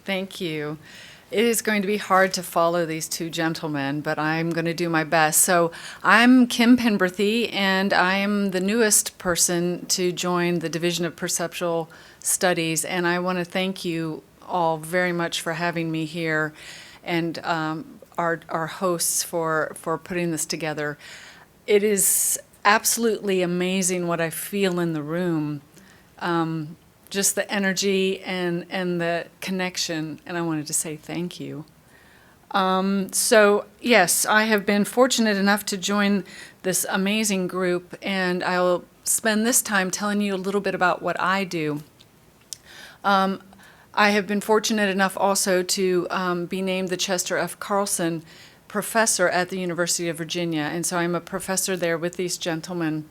Thank you. It is going to be hard to follow these two gentlemen, but I'm going to do my best. So, I'm Kim Penberthy, and I'm the newest person to join the Division of Perceptual Studies, and I want to thank you all very much for having me here, and our hosts for putting this together. It is absolutely amazing what I feel in the room. Just the energy and the connection, and I wanted to say thank you. So yes, I have been fortunate enough to join this amazing group, and I'll spend this time telling you a little bit about what I do. I have been fortunate enough also to be named the Chester F. Carlson Professor at the University of Virginia, and so I'm a professor there with these gentlemen.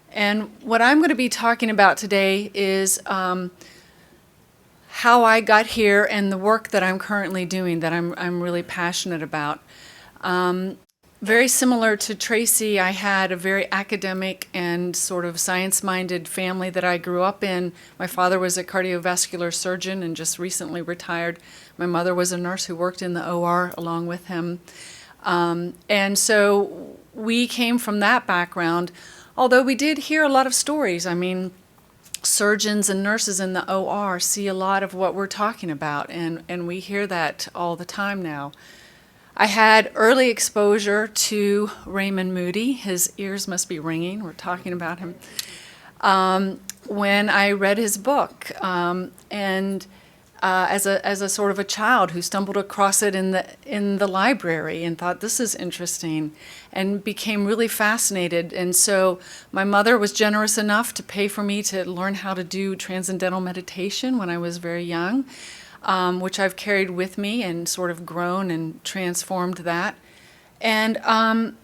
And what I'm going to be talking about today is how I got here and the work that I'm currently doing that I'm really passionate about. Very similar to Tracy, I had a very academic and sort of science-minded family that I grew up in. My father was a cardiovascular surgeon and just recently retired. My mother was a nurse who worked in the OR along with him. And so we came from that background, although we did hear a lot of stories. I mean, surgeons and nurses in the OR see a lot of what we're talking about, and we hear that all the time now. I had early exposure to Raymond Moody. His ears must be ringing. We're talking about him. When I read his book, and as a sort of a child who stumbled across it in the library and thought, this is interesting, and became really fascinated. And so my mother was generous enough to pay for me to learn how to do transcendental meditation when I was very young, which I've carried with me and sort of grown and transformed that. And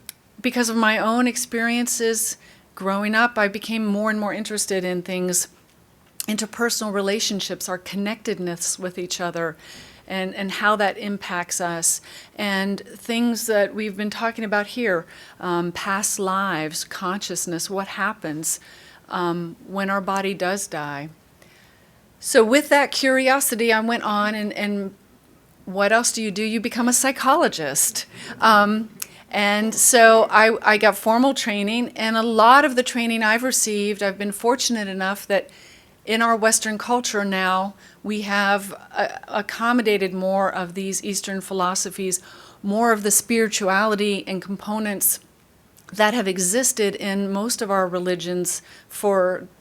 because of my own experiences growing up, I became more and more interested in things, interpersonal relationships, our connectedness with each other, and how that impacts us, and things that we've been talking about here, past lives, consciousness, what happens when our body does die. So with that curiosity, I went on, and what else do? You become a psychologist. And so I got formal training, and a lot of the training I've received, I've been fortunate enough that in our Western culture now, we have accommodated more of these Eastern philosophies, more of the spirituality and components that have existed in most of our religions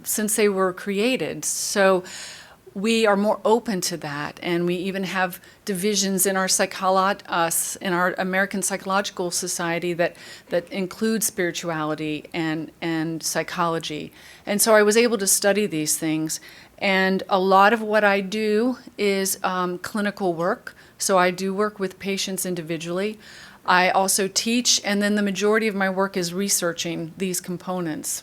since they were created. So we are more open to that, and we even have divisions in our in our American Psychological Society that include spirituality and psychology. And so I was able to study these things, and a lot of what I do is clinical work. So I do work with patients individually. I also teach, and then the majority of my work is researching these components.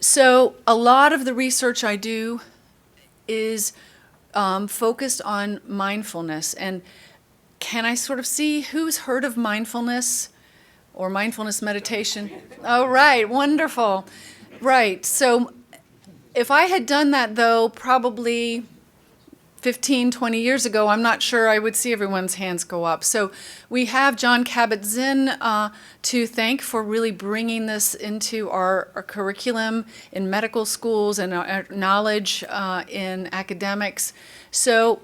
So a lot of the research I do is focused on mindfulness. And can I sort of see who's heard of mindfulness or mindfulness meditation? Oh, right, wonderful. Right, so if I had done that, though, probably 15, 20 years ago, I'm not sure I would see everyone's hands go up. So we have Jon Kabat-Zinn to thank for really bringing this into our curriculum in medical schools and our knowledge in academics. So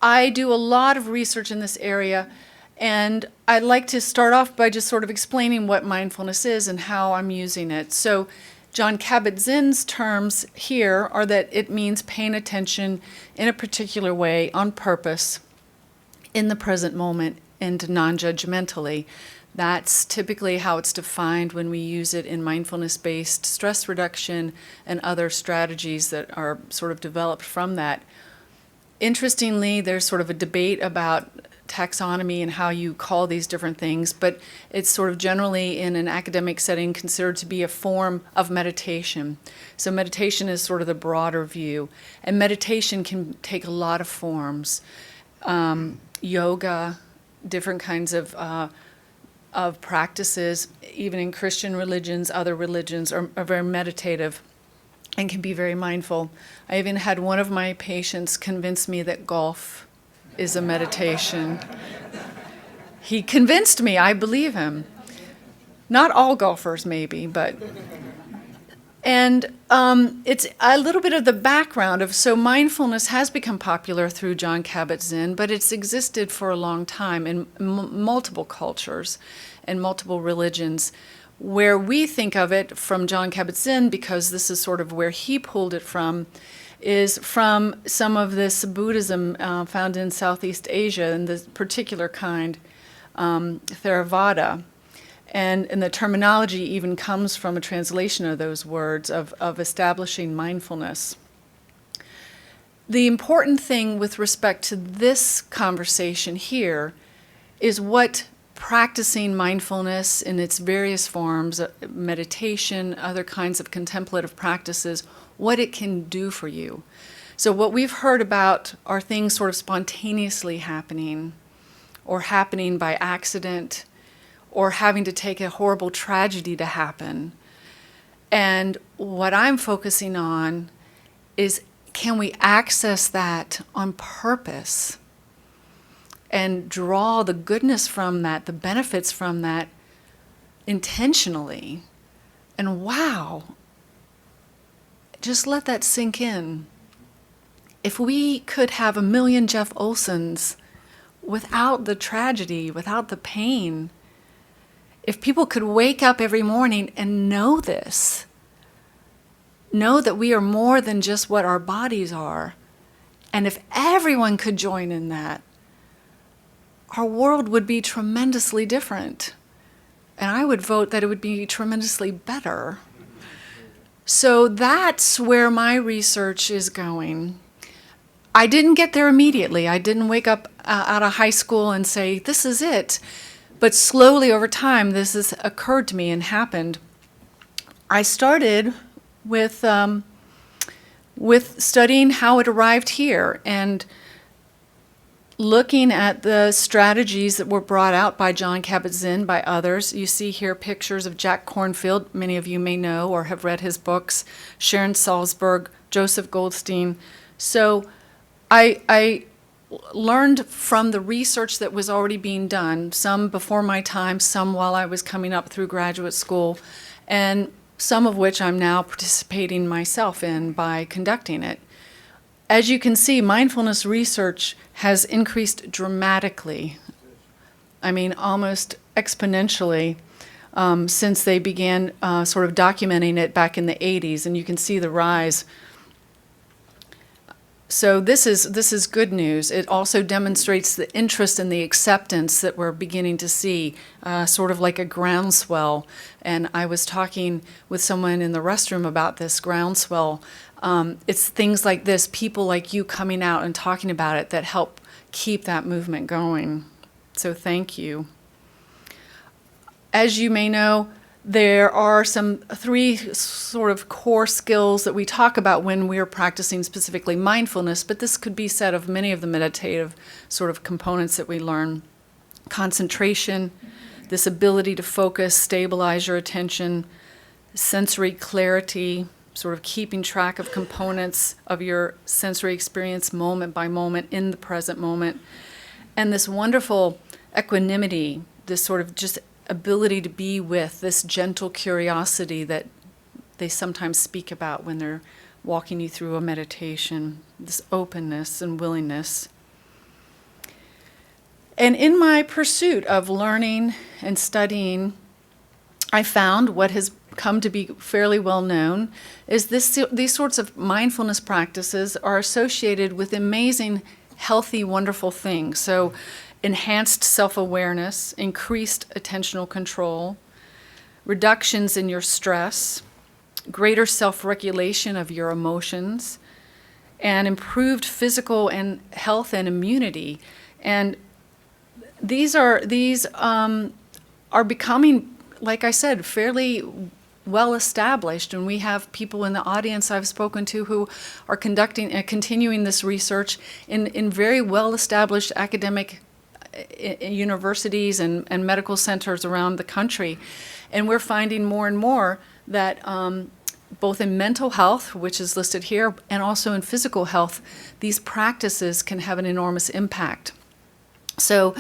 I do a lot of research in this area, and I'd like to start off by just sort of explaining what mindfulness is and how I'm using it. So Jon Kabat-Zinn's terms here are that it means paying attention in a particular way, on purpose, in the present moment, and non-judgmentally. That's typically how it's defined when we use it in mindfulness-based stress reduction and other strategies that are sort of developed from that. Interestingly, there's sort of a debate about taxonomy and how you call these different things, but it's sort of generally in an academic setting considered to be a form of meditation. So meditation is sort of the broader view, and meditation can take a lot of forms. Yoga, different kinds of practices, even in Christian religions, other religions are very meditative. and can be very mindful. I even had one of my patients convince me that golf is a meditation. He convinced me, I believe him. Not all golfers, maybe, but... And it's a little bit of the background of, so mindfulness has become popular through Jon Kabat-Zinn, but it's existed for a long time in multiple cultures and multiple religions. Where we think of it from Jon Kabat-Zinn, because this is sort of where he pulled it from, is from some of this Buddhism found in Southeast Asia, and this particular kind, Theravada. And the terminology even comes from a translation of those words of establishing mindfulness. The important thing with respect to this conversation here is what practicing mindfulness in its various forms, meditation, other kinds of contemplative practices, what it can do for you. So what we've heard about are things sort of spontaneously happening, or happening by accident, or having to take a horrible tragedy to happen. And what I'm focusing on is, can we access that on purpose and draw the goodness from that, the benefits from that intentionally? And wow, just let that sink in. If we could have 1 million Jeff Olsons without the tragedy, without the pain, if people could wake up every morning and know this, know that we are more than just what our bodies are, and if everyone could join in that, our world would be tremendously different. And I would vote that it would be tremendously better. So that's where my research is going. I didn't get there immediately. I didn't wake up out of high school and say, this is it. But slowly over time, this has occurred to me and happened. I started with studying how it arrived here and looking at the strategies that were brought out by Jon Kabat-Zinn, by others. You see here pictures of Jack Kornfield, many of you may know or have read his books, Sharon Salzberg, Joseph Goldstein. So I learned from the research that was already being done, some before my time, some while I was coming up through graduate school, and some of which I'm now participating myself in by conducting it. As you can see, mindfulness research has increased dramatically. I mean, almost exponentially since they began sort of documenting it back in the 80s, and you can see the rise. So this is good news. It also demonstrates the interest and the acceptance that we're beginning to see, sort of like a groundswell. And I was talking with someone in the restroom about this groundswell. It's things like this, people like you coming out and talking about it, that help keep that movement going. So thank you. As you may know, there are three sort of core skills that we talk about when we're practicing specifically mindfulness, but this could be said of many of the meditative sort of components that we learn. Concentration, this ability to focus, stabilize your attention, sensory clarity, sort of keeping track of components of your sensory experience moment by moment in the present moment, and this wonderful equanimity, this sort of just ability to be with, this gentle curiosity that they sometimes speak about when they're walking you through a meditation, this openness and willingness. And in my pursuit of learning and studying, I found what has come to be fairly well known is these sorts of mindfulness practices are associated with amazing, healthy, wonderful things. So enhanced self-awareness, increased attentional control, reductions in your stress, greater self-regulation of your emotions, and improved physical and health and immunity. And these are becoming, like I said, fairly well established, and we have people in the audience I've spoken to who are conducting and continuing this research in very well established academic universities and medical centers around the country. And we're finding more and more that both in mental health, which is listed here, and also in physical health, these practices can have an enormous impact. So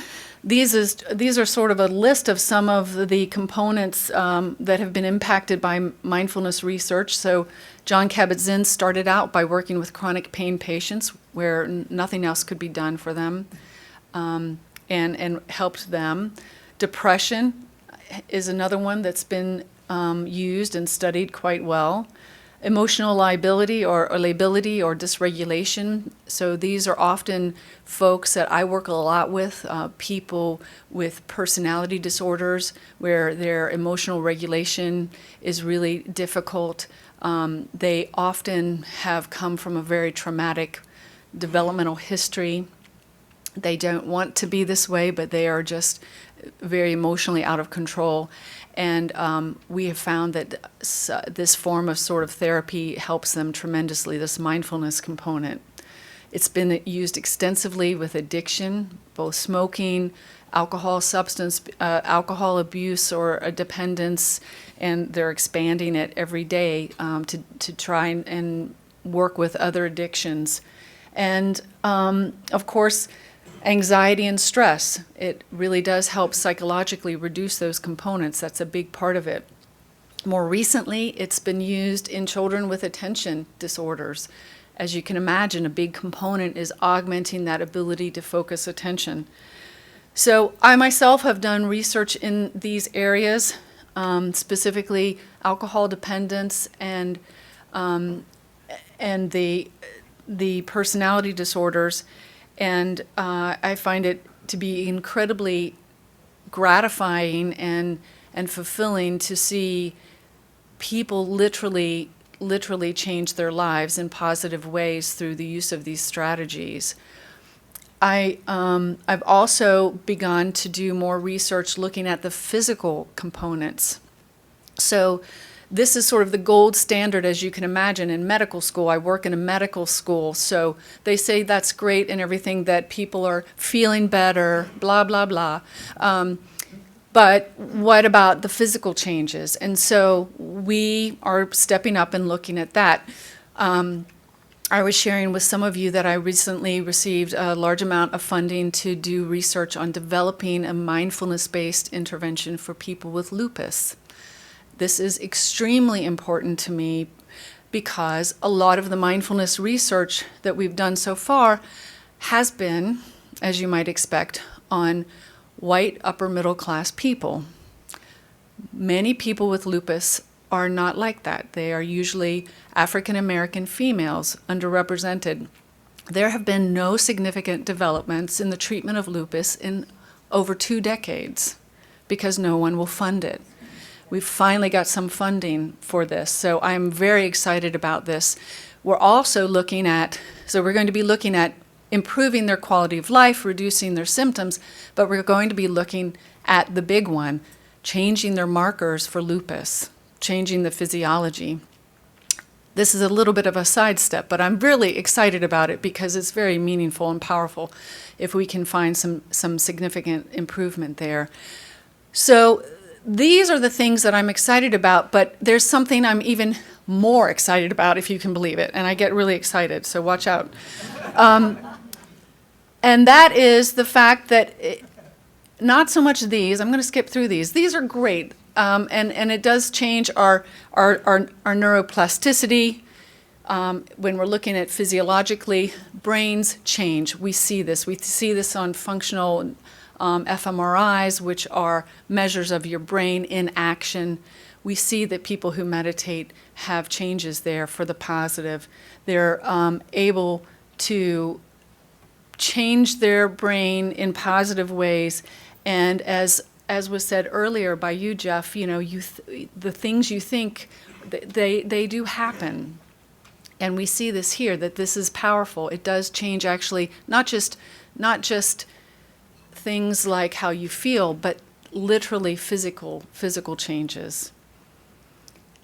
these are sort of a list of some of the components that have been impacted by mindfulness research. So John Kabat-Zinn started out by working with chronic pain patients where nothing else could be done for them, and helped them. Depression is another one that's been used and studied quite well. Emotional lability or dysregulation. So these are often folks that I work a lot with, people with personality disorders where their emotional regulation is really difficult. They often have come from a very traumatic developmental history. They don't want to be this way, but they are just very emotionally out of control. And we have found that this form of sort of therapy helps them tremendously, this mindfulness component. It's been used extensively with addiction, both smoking, alcohol abuse or a dependence, and they're expanding it every day to try and work with other addictions. And of course, anxiety and stress. It really does help psychologically reduce those components. That's a big part of it. More recently, it's been used in children with attention disorders. As you can imagine, a big component is augmenting that ability to focus attention. So I myself have done research in these areas, specifically alcohol dependence and the personality disorders. And I find it to be incredibly gratifying and fulfilling to see people literally change their lives in positive ways through the use of these strategies. I've also begun to do more research looking at the physical components. So this is sort of the gold standard, as you can imagine, in medical school. I work in a medical school, so they say that's great and everything, that people are feeling better, blah, blah, blah. But what about the physical changes? And so we are stepping up and looking at that. I was sharing with some of you that I recently received a large amount of funding to do research on developing a mindfulness-based intervention for people with lupus. This is extremely important to me because a lot of the mindfulness research that we've done so far has been, as you might expect, on white upper middle class people. Many people with lupus are not like that. They are usually African American females, underrepresented. There have been no significant developments in the treatment of lupus in over 2 decades because no one will fund it. We've finally got some funding for this, so I'm very excited about this. We're also looking at, we're going to be looking at improving their quality of life, reducing their symptoms, but we're going to be looking at the big one, changing their markers for lupus, changing the physiology. This is a little bit of a sidestep, but I'm really excited about it because it's very meaningful and powerful if we can find some significant improvement there. So these are the things that I'm excited about, but there's something I'm even more excited about, if you can believe it, and I get really excited, so watch out. And that is the fact that not so much these, I'm going to skip through these are great, and it does change our neuroplasticity. When we're looking at physiologically, brains change. We see this on functional fMRIs, which are measures of your brain in action. We see that people who meditate have changes there for the positive. They're able to change their brain in positive ways. And as was said earlier by you, Jeff, the things you think, they do happen. And we see this here, that this is powerful. It does change actually, not just things like how you feel, but literally physical changes.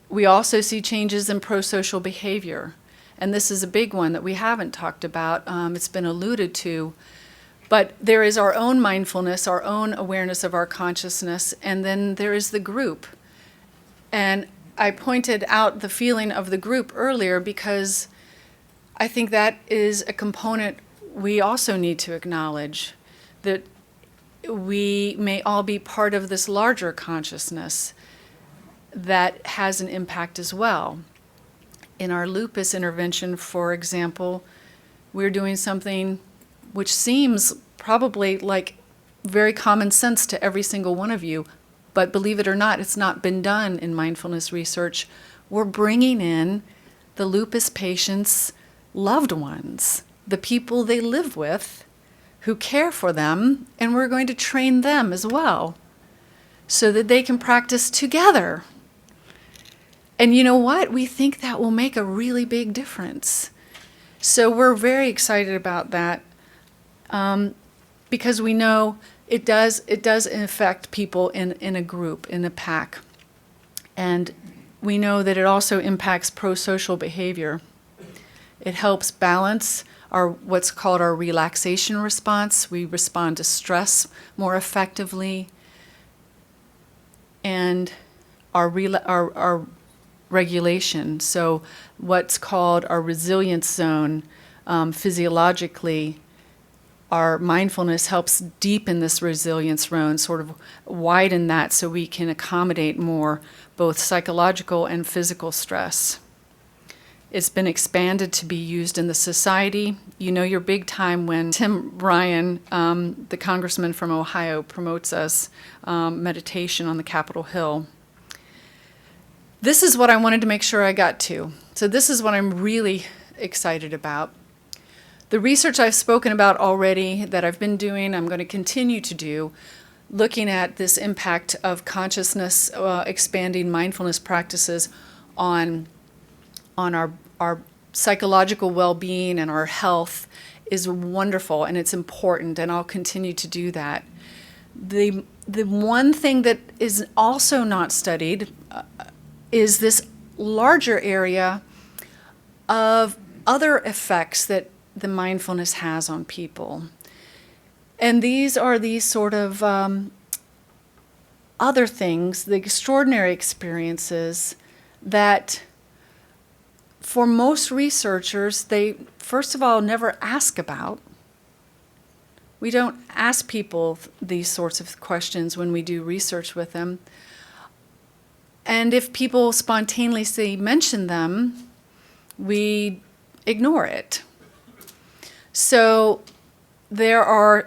We also see changes in prosocial behavior. And this is a big one that we haven't talked about. It's been alluded to. But there is our own mindfulness, our own awareness of our consciousness, and then there is the group. And I pointed out the feeling of the group earlier because I think that is a component we also need to acknowledge, that we may all be part of this larger consciousness that has an impact as well. In our lupus intervention, for example, we're doing something which seems probably like very common sense to every single one of you, but believe it or not, it's not been done in mindfulness research. We're bringing in the lupus patients' loved ones, the people they live with, who care for them, and we're going to train them as well so that they can practice together. And you know what? We think that will make a really big difference. So we're very excited about that because we know it does affect people in a group, in a pack. And we know that it also impacts pro-social behavior. It helps balance what's called our relaxation response. We respond to stress more effectively. And our regulation, so what's called our resilience zone, physiologically, our mindfulness helps deepen this resilience zone, sort of widen that so we can accommodate more both psychological and physical stress. It's been expanded to be used in the society. You know, you're big time when Tim Ryan, the congressman from Ohio, promotes us meditation on the Capitol Hill. This is what I wanted to make sure I got to. So this is what I'm really excited about. The research I've spoken about already that I've been doing, I'm going to continue to do, looking at this impact of consciousness expanding mindfulness practices on our psychological well-being and our health is wonderful, and it's important, and I'll continue to do that. The one thing that is also not studied is this larger area of other effects that the mindfulness has on people. And these are these sort of other things, the extraordinary experiences that for most researchers, they first of all never ask about. We don't ask people these sorts of questions when we do research with them. And if people spontaneously mention them, we ignore it. So there are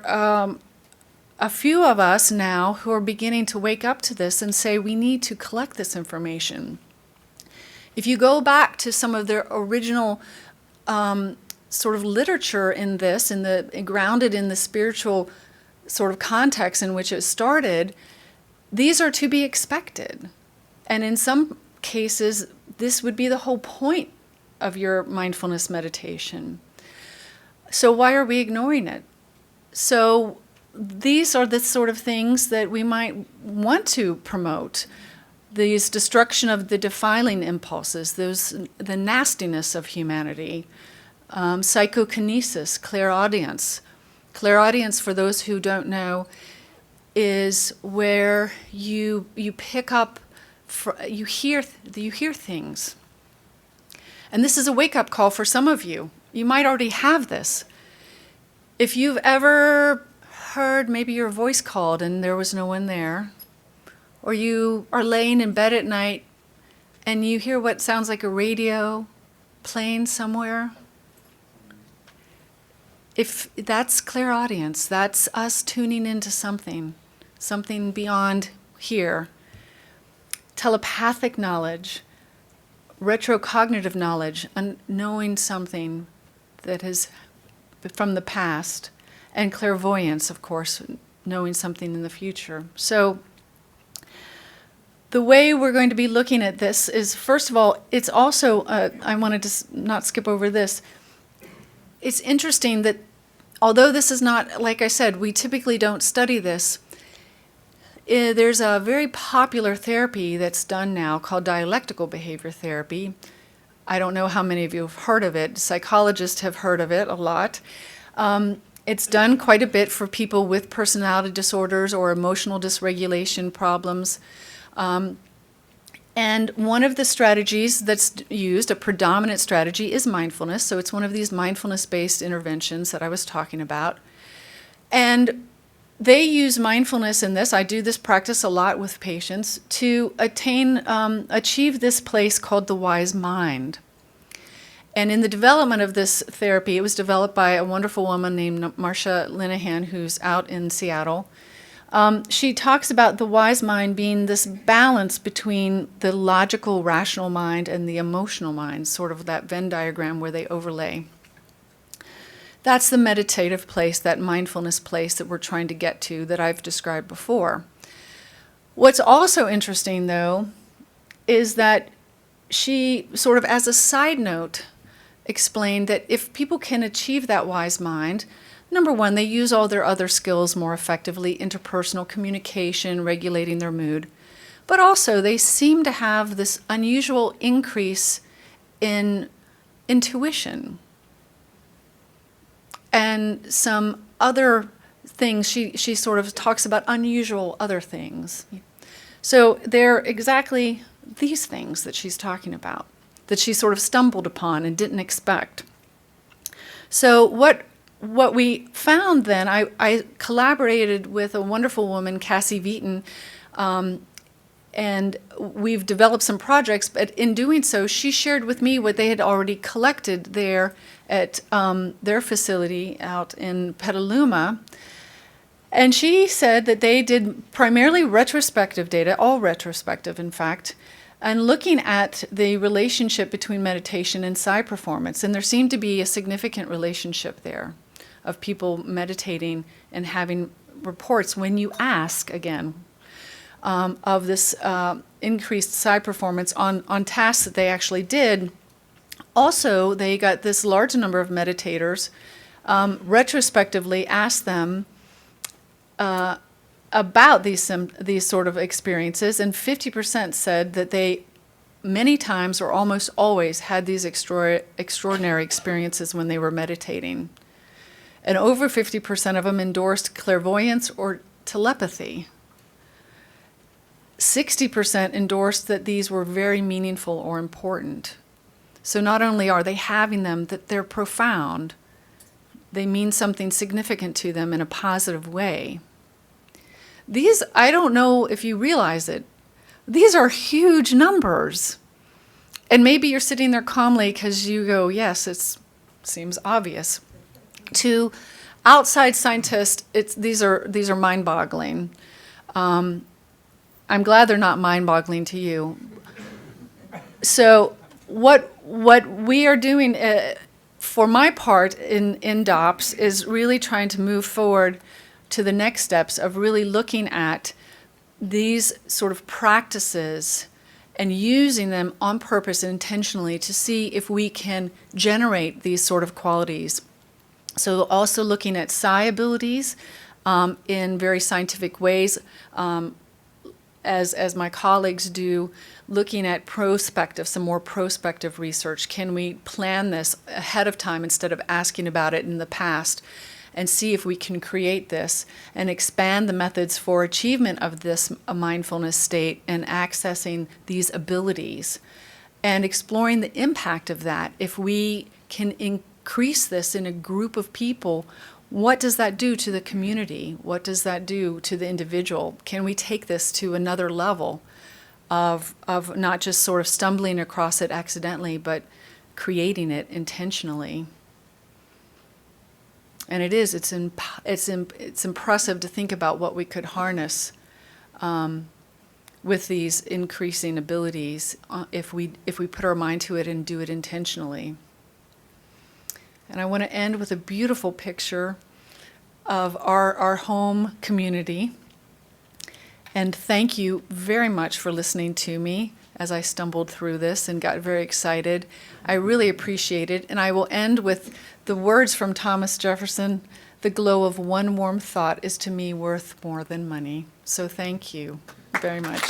a few of us now who are beginning to wake up to this and say we need to collect this information. If you go back to some of the original sort of literature in this, grounded in the spiritual sort of context in which it started, these are to be expected. And in some cases, this would be the whole point of your mindfulness meditation. So why are we ignoring it? So these are the sort of things that we might want to promote. These destruction of the defiling impulses, the nastiness of humanity, psychokinesis, clairaudience. Clairaudience, for those who don't know, is where you pick up, you hear things. And this is a wake-up call for some of you. You might already have this. If you've ever heard maybe your voice called and there was no one there, or you are laying in bed at night and you hear what sounds like a radio playing somewhere, if that's clairaudience, that's us tuning into something beyond here. Telepathic knowledge, retrocognitive knowledge, knowing something that is from the past, and clairvoyance, of course, knowing something in the future. So the way we're going to be looking at this is, first of all, it's also, I wanted to not skip over this. It's interesting that although this is not, like I said, we typically don't study this, there's a very popular therapy that's done now called dialectical behavior therapy. I don't know how many of you have heard of it. Psychologists have heard of it a lot. It's done quite a bit for people with personality disorders or emotional dysregulation problems. And one of the strategies that's used, a predominant strategy, is mindfulness. So it's one of these mindfulness-based interventions that I was talking about. And they use mindfulness in this. I do this practice a lot with patients to achieve this place called the wise mind. And in the development of this therapy, it was developed by a wonderful woman named Marcia Linehan, who's out in Seattle. She talks about the wise mind being this balance between the logical, rational mind and the emotional mind, sort of that Venn diagram where they overlay. That's the meditative place, that mindfulness place that we're trying to get to that I've described before. What's also interesting, though, is that she sort of, as a side note, explained that if people can achieve that wise mind, number one, they use all their other skills more effectively, interpersonal communication, regulating their mood, but also they seem to have this unusual increase in intuition and some other things. She sort of talks about unusual other things. So they're exactly these things that she's talking about, that she sort of stumbled upon and didn't expect. So what we found then, I collaborated with a wonderful woman, Cassie Veaton, and we've developed some projects, but in doing so, she shared with me what they had already collected there at their facility out in Petaluma. And she said that they did primarily retrospective data, all retrospective, in fact, and looking at the relationship between meditation and psi performance. And there seemed to be a significant relationship there of people meditating and having reports when you ask, again, of this increased psi performance on tasks that they actually did. Also, they got this large number of meditators, retrospectively asked them about these sort of experiences, and 50% said that they many times or almost always had these extraordinary experiences when they were meditating. And over 50% of them endorsed clairvoyance or telepathy. 60% endorsed that these were very meaningful or important. So not only are they having them, that they're profound, they mean something significant to them in a positive way. These, I don't know if you realize it, these are huge numbers. And maybe you're sitting there calmly because you go, yes, it seems obvious. To outside scientists, these are mind-boggling. I'm glad they're not mind-boggling to you. So what we are doing, for my part in DOPS, is really trying to move forward to the next steps of really looking at these sort of practices and using them on purpose and intentionally to see if we can generate these sort of qualities. So also looking at psi abilities in very scientific ways, as my colleagues do, looking at some more prospective research. Can we plan this ahead of time instead of asking about it in the past, and see if we can create this and expand the methods for achievement of this mindfulness state and accessing these abilities, and exploring the impact of that. If we can increase this in a group of people, what does that do to the community? What does that do to the individual? Can we take this to another level of not just sort of stumbling across it accidentally, but creating it intentionally? And it's impressive to think about what we could harness with these increasing abilities if we put our mind to it and do it intentionally. And I want to end with a beautiful picture of our home community. And thank you very much for listening to me as I stumbled through this and got very excited. I really appreciate it. And I will end with the words from Thomas Jefferson: "The glow of one warm thought is to me worth more than money." So thank you very much.